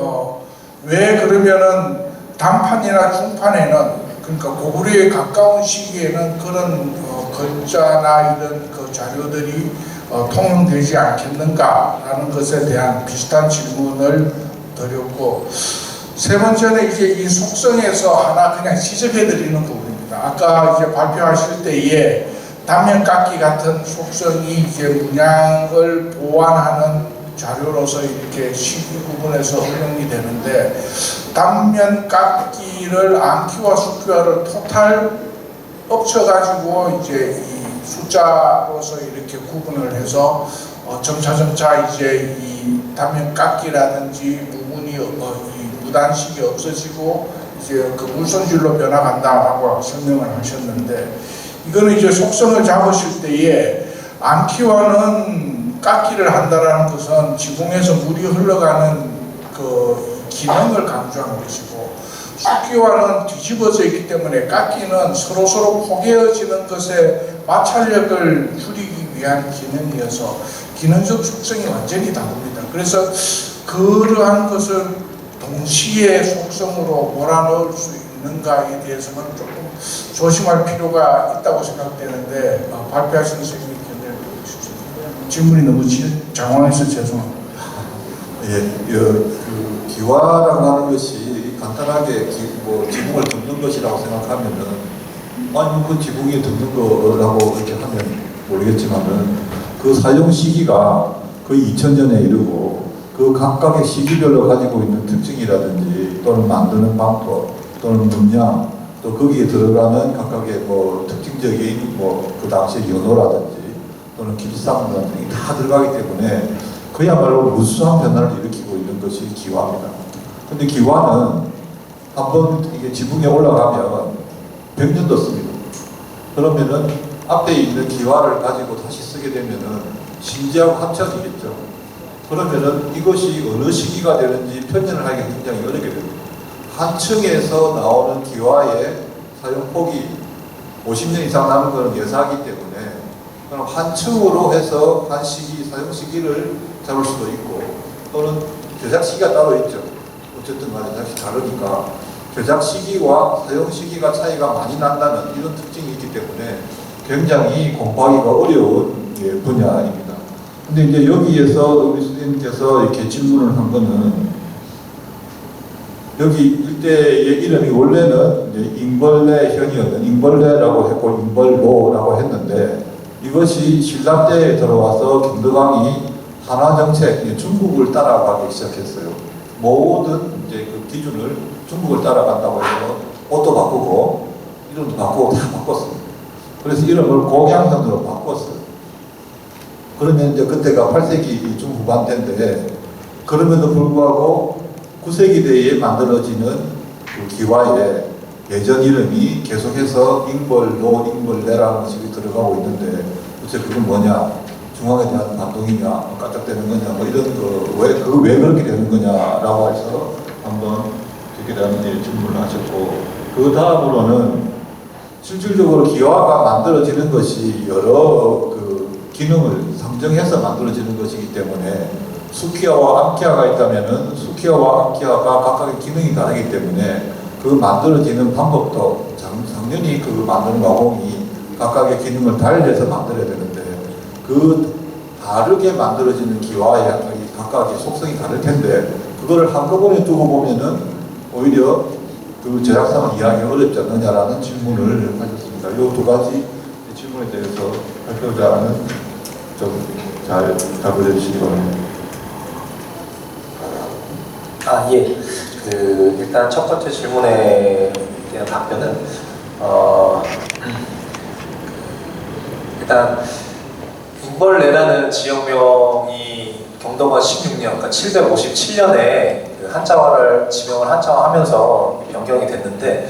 왜 그러면은 단판이나 중판에는, 그러니까 고구려에 가까운 시기에는 그런 글자나 이런 그 자료들이 통용되지 않겠는가라는 것에 대한 비슷한 질문을 드렸고, 세 번째는 이제 이 속성에서 하나 그냥 지적해 드리는 부분입니다. 아까 이제 발표하실 때에 단면깎기 같은 속성이 이제 문양을 보완하는 자료로서 이렇게 시기 부분에서 활용이 되는데, 단면깎기를 암기와 숙기화를 토탈 엎쳐가지고 이제 이 숫자로서 이렇게 구분을 해서 점차 이제 이 단면깎기라든지 부분이 이 무단식이 없어지고 이제 그 물손질로 변화간다라고 설명을 하셨는데, 이거는 이제 속성을 잡으실 때에 암기와는 깎기를 한다라는 것은 지붕에서 물이 흘러가는 그 기능을 강조한 것이고, 숙기와는 뒤집어져 있기 때문에 깎기는 서로 포개어지는 것에 마찰력을 줄이기 위한 기능이어서 기능적 속성이 완전히 다릅니다. 그래서 그러한 것을 동시에 속성으로 몰아넣을 수 있는가에 대해서는 조금 조심할 필요가 있다고 생각되는데, 발표하신 선생님이 견해를 보고 싶습니다. 질문이 너무 장황해서 죄송합니다. 예, 그 기와라고 하는 것이 간단하게 지붕을 덮는 것이라고 생각하면은, 아니 그 지붕에 덮는 거라고 이렇게 하면 모르겠지만은, 그 사용 시기가 거의 2000년에 이르고 그 각각의 시기별로 가지고 있는 특징이라든지 또는 만드는 방법 또는 문양, 또 거기에 들어가는 각각의 특징적인 그 당시의 연호라든지 또는 길상 등이 다 들어가기 때문에 그야말로 무수한 변화를 일으키고 있는 것이 기와입니다. 근데 기와는 한번 이게 지붕에 올라가면 100년도 씁니다. 그러면은 앞에 있는 기와를 가지고 다시 쓰게 되면은 신지하고 합쳐지겠죠. 그러면은 이것이 어느 시기가 되는지 편견을 하기가 굉장히 어렵게 됩니다. 한 층에서 나오는 기와의 사용폭이 50년 이상 남은 것은 예사하기 때문에, 그럼 한 층으로 해서 한 시기, 사용 시기를 잡을 수도 있고, 또는 제작 시기가 따로 있죠. 어쨌든 간에 제작 시기 다르니까 제작 시기와 사용 시기가 차이가 많이 난다는 이런 특징이 있기 때문에 굉장히 공부하기가 어려운 분야입니다. 근데 이제 여기에서 우리 선생님께서 이렇게 질문을 한 거는, 여기 일대의 이름이 원래는 이제 인벌레현이었는 인벌레라고 했고 인벌로라고 했는데, 이것이 신라 때에 들어와서 경덕왕이 한화정책, 중국을 따라가기 시작했어요. 모든 이제 그 기준을 중국을 따라간다고 해서 옷도 바꾸고 이름도 바꾸고 다 바꿨습니다. 그래서 이름을 공양현으로 바꿨어요. 그러면 이제 그때가 8세기 중후반 때인데, 그럼에도 불구하고 9세기 때에 만들어지는 그 기와에 예전 이름이 계속해서 인벌로, 인벌레라는 식이 들어가고 있는데, 도대체 그건 뭐냐? 중앙에 대한 반동이냐? 까딱대는 거냐? 이런 왜 그렇게 되는 거냐라고 해서 한번 그렇게 대한 질문을 하셨고, 그 다음으로는 실질적으로 기와가 만들어지는 것이 여러 그 기능을 상정해서 만들어지는 것이기 때문에, 숙기화와 암기화가 있다면은 숙기화와 암기화가 각각의 기능이 다르기 때문에 그 만들어지는 방법도 당연히 그 만드는 가공이 각각의 기능을 달리해서 만들어야 되는데, 그 다르게 만들어지는 기와의 각각의 속성이 다를 텐데, 그거를 한꺼번에 두고 보면은 오히려 그 제작상을 이해하기 어렵지 않느냐라는 질문을 하셨습니다. 이 두 가지 질문에 대해서 발표자는 좀 잘 답을 해주시기 바랍니다. 예. 일단 첫 번째 질문에 대한 답변은, 일단 인벌레라는 지역명이 경도가 16년, 그러니까 757년에 그 한자화를 지명을 한자화하면서 변경이 됐는데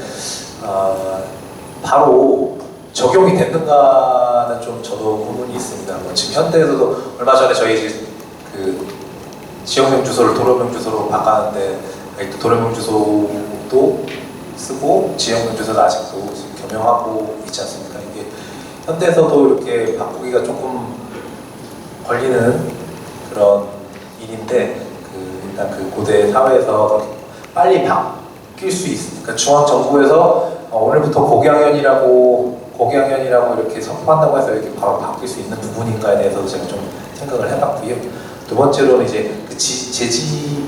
바로 적용이 됐는가는 좀 저도 의문이 있습니다. 뭐 지금 현대에서도 얼마 전에 저희 이제 그 지역명 주소를 도로명 주소로 바꿨는데 또 도로명 주소도 쓰고 지역명 주소도 아직도 지금 겸용하고 있지 않습니까? 이게 현대에서도 이렇게 바꾸기가 조금 걸리는 그런 일인데 일단 그 고대 사회에서 빨리 바뀔 수 있으니까 중앙 정부에서 오늘부터 고경연이라고 이렇게 선포한다고 해서 이렇게 바로 바뀔 수 있는 부분인가에 대해서도 제가 좀 생각을 해봤고요. 두 번째로는 이제 그 재지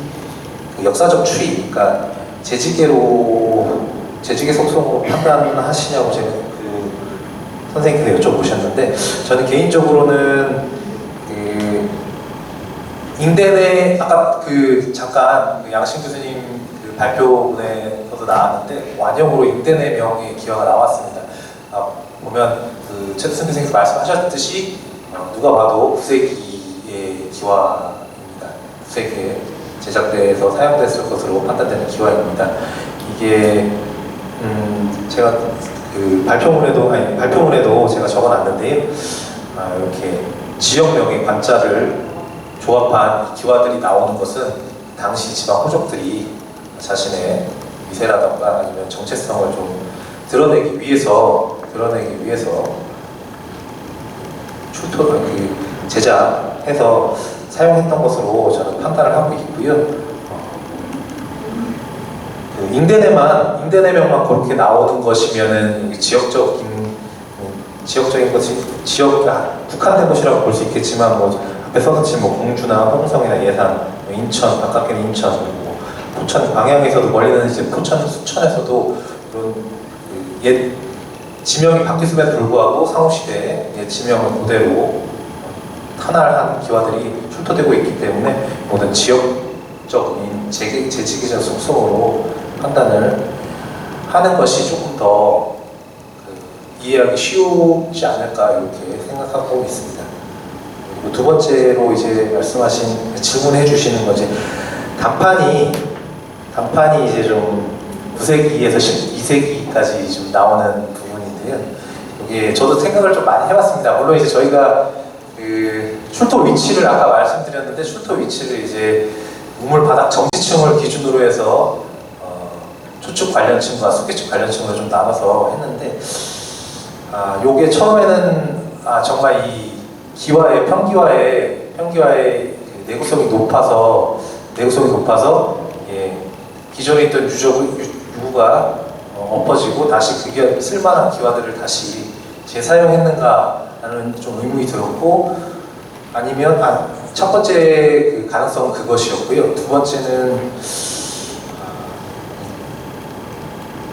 그 역사적 추이, 그러니까 재직계 속성으로 판단하시냐고 제가 그 선생님께 여쭤보셨는데 저는 개인적으로는 그 잉대내 아까 그 잠깐 그 양신 교수님 그 발표문에서도 나왔는데 완용으로 잉대내 명의 기화가 나왔습니다. 보면 그 최두승 선생님께서 말씀하셨듯이 누가 봐도 9세기의 기화입니다. 9세기에 제작돼서 사용됐을 것으로 판단되는 기화입니다. 이게 제가 그 발표문에도 제가 적어놨는데요. 이렇게 지역명의 관자를 조합한 기와들이 나오는 것은 당시 지방 호족들이 자신의 위세라던가 아니면 정체성을 좀 드러내기 위해서 제작해서 사용했던 것으로 저는 판단을 하고 있고요. 그 잉대내명만 그렇게 나오는 것이면은 지역적인 것이 국한된 것이라고 볼 수 있겠지만 뭐 앞에 써놓친 뭐 공주나 홍성이나 예산, 뭐 인천, 가깝게는 인천, 뭐 포천 방향에서도 멀리는 이제 포천, 수천에서도 그런 그 옛 지명이 바뀌었음에도 불구하고 상호시대의 옛 지명을 그대로 탄활한 기와들이 출토되고 있기 때문에 모든 지역적인 재지기적 속성으로 판단을 하는 것이 조금 더 이해하기 쉬우지 않을까 이렇게 생각하고 있습니다. 그리고 두 번째로 이제 말씀하신 질문해 주시는 거지 단판이 이제 좀 9세기에서 12세기까지 좀 나오는 부분인데요. 이게 저도 생각을 좀 많이 해봤습니다. 물론 이제 저희가 그 출토 위치를 아까 말씀드렸는데 출토 위치를 이제 우물 바닥 정지층을 기준으로 해서 초축 관련층과 수계축 관련층으로 좀 나눠서 했는데 요게 처음에는 정말 이 평기화의 그 내구성이 높아서 예, 기존에 있던 유구가 엎어지고 다시 그게 쓸만한 기와들을 다시 재사용했는가라는 좀 의문이 들었고 아니면 첫 번째 그 가능성은 그것이었고요. 두 번째는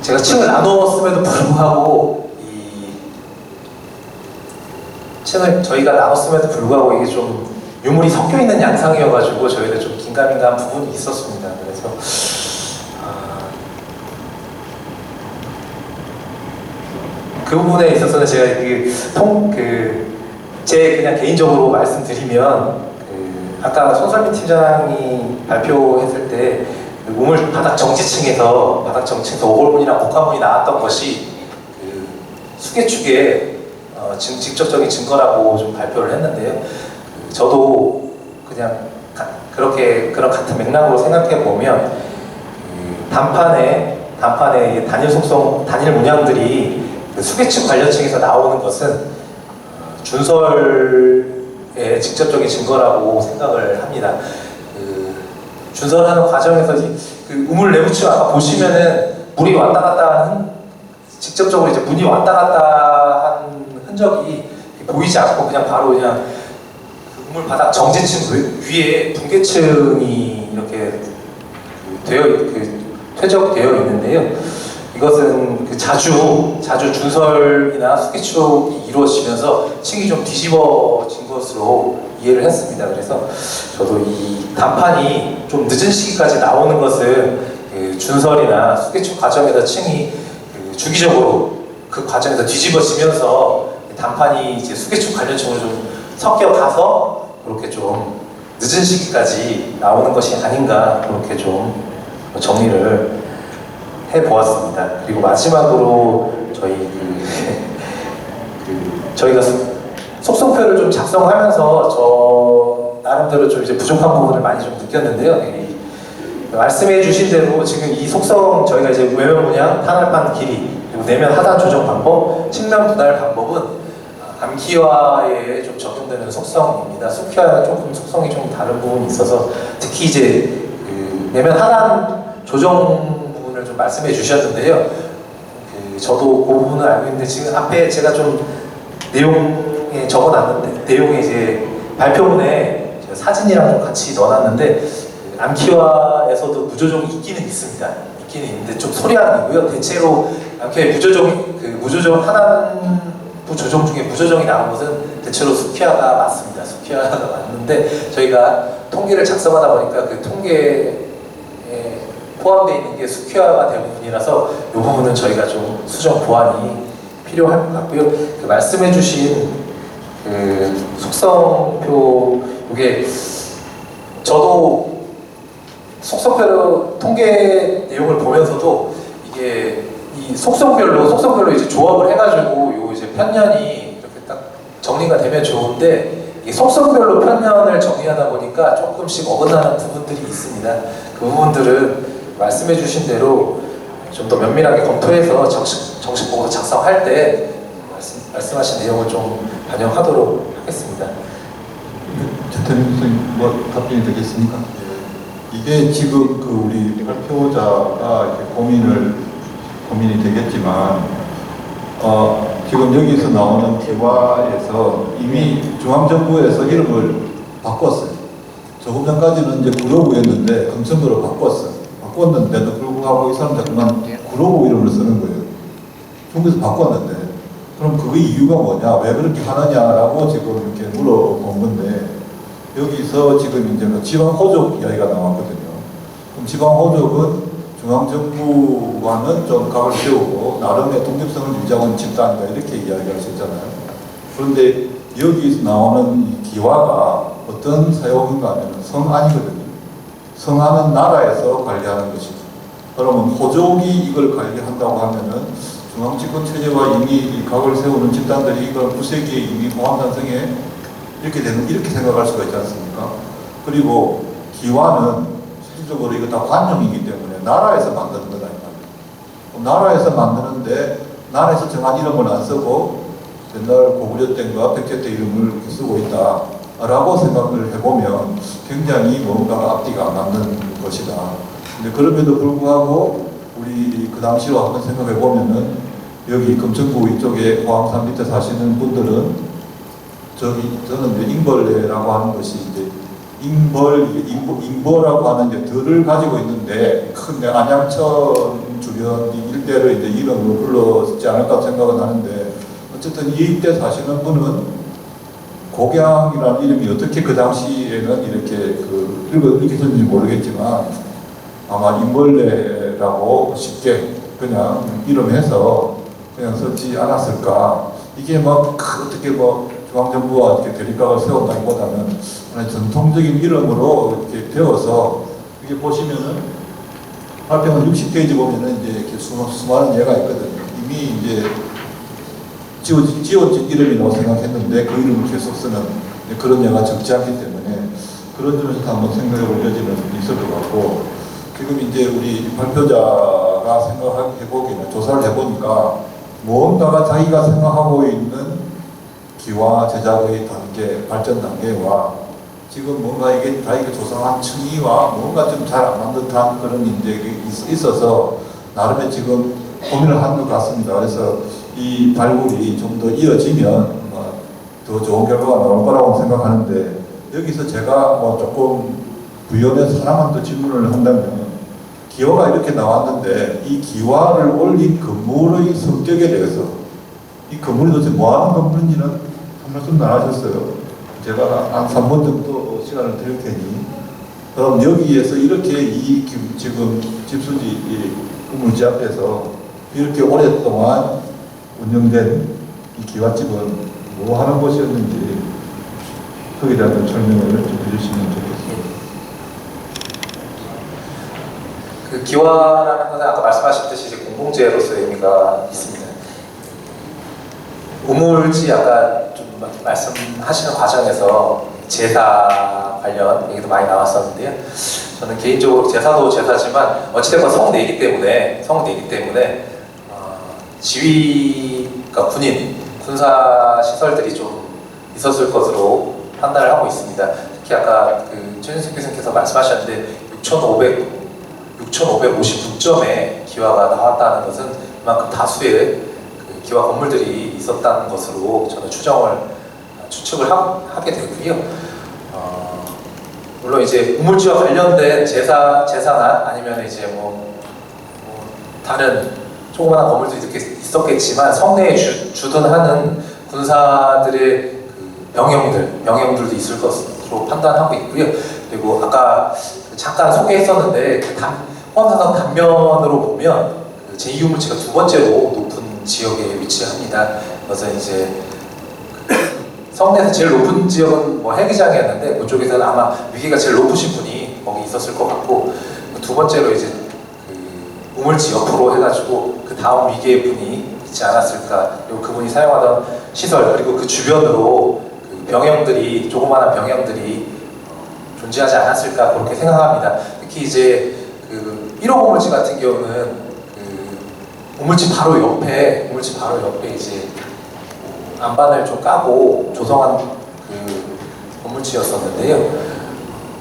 제가 층을 나누었음에도 불구하고 층을 저희가 나눴음에도 불구하고 이게 좀 유물이 섞여 있는 양상이어가지고 저희가 좀 긴가민가한 부분이 있었습니다. 그래서 그 부분에 있어서는 제가 그냥 개인적으로 말씀드리면 아까 손설미 팀장이 발표했을 때 우물 바닥 정지층에서 오골문이나 복화문이 나왔던 것이 그 수계축의 직접적인 증거라고 좀 발표를 했는데요. 저도 그냥 그런 같은 맥락으로 생각해 보면 단판에 단일 문양들이 그 수계축 관련층에서 나오는 것은 준설의 직접적인 증거라고 생각을 합니다. 준설하는 과정에서 그 우물 내부층 아까 보시면은 물이 왔다 갔다 한 직접적으로 이제 문이 왔다 갔다 한 흔적이 보이지 않고 그냥 바로 그냥 그 우물 바닥 정지층 위에 붕괴층이 이렇게 퇴적되어 있는데요. 이것은 그 자주 준설이나 수계축이 이루어지면서 층이 좀 뒤집어진 것으로 이해를 했습니다. 그래서 저도 이 단판이 좀 늦은 시기까지 나오는 것은 그 준설이나 수계축 과정에서 층이 주기적으로 그 과정에서 뒤집어지면서 단판이 이제 수계축 관련층으로 좀 섞여가서 그렇게 좀 늦은 시기까지 나오는 것이 아닌가 그렇게 좀 정리를 해보았습니다. 그리고 마지막으로 저희가 속성표를 좀 작성하면서 저 나름대로 좀 이제 부족한 부분을 많이 좀 느꼈는데요. 말씀해주신 대로 지금 이 속성 저희가 이제 외면 문양, 탄알판 길이, 그리고 내면 하단 조정 방법, 측면 분할 방법은 암기화에 좀 적용되는 속성입니다. 수키화는 조금 속성이 좀 다른 부분이 있어서 특히 이제 그 내면 하단 조정 부분을 좀 말씀해 주셨는데요. 저도 그 부분을 알고 있는데 지금 앞에 제가 좀 내용에 적어놨는데 내용에 이제 발표문에 제가 사진이랑 좀 같이 넣어놨는데 암기화에서도 무조정이 있기는 있습니다. 있기는 있는데 좀 소리하는이고요. 대체로 암기화의 무조정 하단부 조정 중에 무조정이 나온 것은 대체로 수키화가 맞습니다. 수키화가 맞는데 저희가 통계를 작성하다 보니까 그 통계에 포함되어 있는 게 수키화가 된 부분이라서 이 부분은 저희가 좀 수정 보완이 필요할 것 같고요. 그 말씀해주신 그 속성표 이게 저도 속성표로 통계 내용을 보면서도 이게 이 속성별로 이제 조합을 해가지고 요 이제 편년이 이렇게 딱 정리가 되면 좋은데 이 속성별로 편년을 정리하다 보니까 조금씩 어긋나는 부분들이 있습니다. 그 부분들은 말씀해주신 대로 좀 더 면밀하게 검토해서 정식 보고서 작성할 때 말씀하신 내용을 좀 반영하도록 하겠습니다. 최태민 선생님 뭐 답변이 되겠습니까? 이게 지금 그 우리 발표자가 이렇게 고민이 되겠지만 지금 여기서 나오는 기와에서 이미 중앙정부에서 이름을 바꿨어요. 조금 전까지는 이제 구로구였는데 금천구로 바꿨는데도 불구하고 이 사람 자꾸만 구로구 이름을 쓰는 거예요. 중국에서 바꿨는데 그럼 그 이유가 뭐냐, 왜 그렇게 하느냐라고 지금 이렇게 물어본 건데 여기서 지금 이제 지방호적 이야기가 나왔거든요. 그럼 지방호적은 중앙정부와는 좀 각을 세우고 나름의 독립성을 유지하는 집단이다 이렇게 이야기할 수 있잖아요. 그런데 여기서 나오는 이 기와가 어떤 사용인가 하면 성안이거든요. 성안은 나라에서 관리하는 것이죠. 그러면 호족이 이걸 관리한다고 하면은 중앙집권 체제와 이미 이 각을 세우는 집단들이 이걸 구세기에 이미 공황단성에 이렇게 생각할 수가 있지 않습니까? 그리고 기와는 실질적으로 이거 다 관용이기 때문에 나라에서 만드는 거다. 나라에서 만드는데 나라에서 정한 이름을 안 쓰고 옛날 고구려 때인가 백제 때 이름을 쓰고 있다라고 생각을 해보면 굉장히 뭔가 앞뒤가 안 맞는 것이다. 근데 그럼에도 불구하고 우리 그 당시로 한번 생각해 보면은 여기 금천구 이쪽에 호암산 밑에 사시는 분들은 저는 이제 잉벌레라고 하는 것이 이제 잉벌라고 하는 이제 덜을 가지고 있는데 큰 안양천 주변 일대를 이제 이름으로 불렀지 않을까 생각은 하는데 어쨌든 이 일대 사시는 분은 곡양이라는 이름이 어떻게 그 당시에는 이렇게 썼는지 모르겠지만 아마 잉벌레라고 쉽게 그냥 이름해서 그냥 썼지 않았을까. 이게 막 어떻게 중앙정부와 이렇게 대립각을 세운다기보다는 전통적인 이름으로 이렇게 되어서 이게 보시면은 발표문 60페이지 보면은 이제 이렇게 수많은 예가 있거든요. 이미 이제 지어진 이름이라고 생각했는데 그 이름을 계속 쓰는 그런 예가 적지 않기 때문에 그런 점에서 한번 생각해 볼 여지는 있을 것 같고 지금 이제 우리 발표자가 생각해 보기에는 조사를 해보니까 무언가가 자기가 생각하고 있는 기와 제작의 단계, 발전 단계와 지금 뭔가 이게 자기가 조사한 층위와 뭔가 좀 잘 안 맞는 듯한 그런 인적이 있어서 나름의 지금 고민을 한 것 같습니다. 그래서 이 발굴이 좀 더 이어지면 더 좋은 결과가 나올 거라고 생각하는데 여기서 제가 조금 부연해서 하나만 더 질문을 한다면 기와가 이렇게 나왔는데 이 기와를 올린 건물의 성격에 대해서 이 건물이 도대체 뭐하는 건물인지는 한 말씀도 안 하셨어요. 제가 한 3번 정도 시간을 드릴 테니 그럼 여기에서 이렇게 지금 집수지 이 건물지 앞에서 이렇게 오랫동안 운영된 이 기와집은 뭐 하는 곳이었는지 거기에 대한 설명을 좀 해주시면 좋겠습니다. 그 기와라는 것은 아까 말씀하셨듯이 이제 공공재로서의 의미가 있습니다. 우물지 아까 좀 말씀하시는 과정에서 제사 관련 얘기도 많이 나왔었는데요. 저는 개인적으로 제사도 제사지만 어찌됐건 성내기 때문에 지휘가 군사 시설들이 좀 있었을 것으로 판단을 하고 있습니다. 특히 아까 그 최준석 교수님께서 말씀하셨는데 6,559점의 기와가 나왔다는 것은 그만큼 다수의 그 기와 건물들이 있었다는 것으로 저는 추측을 하게 되고요. 물론 이제 우물지와 관련된 제사나 아니면 이제 뭐 다른 조그마한 건물도 이렇게 있었겠지만 성내에 주둔하는 군사들의 그 병영들도 있을 것으로 판단하고 있고요. 그리고 아까 잠깐 소개했었는데 포함사상 단면으로 보면 그 제2우물지가 두 번째로 높은 지역에 위치합니다. 그래서 이제 성내에서 제일 높은 지역은 뭐 헬기장이었는데 그쪽에서는 아마 위계가 제일 높으신 분이 거기 있었을 것 같고 두 번째로 이제 그 우물지 옆으로 해가지고 그 다음 위계의 분이 있지 않았을까. 그리고 그분이 사용하던 시설 그리고 그 주변으로 그 병영들이 조그마한 병영들이 존재하지 않았을까 그렇게 생각합니다. 특히 이제 그 1호 우물지 같은 경우는 그 우물지 바로 옆에 이제 안반을 좀 까고 조성한 그 건물지였었는데요.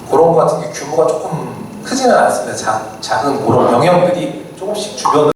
그런 것 같은 게 규모가 조금 크지는 않습니다. 작은 그런 병영들이 조금씩 주변으로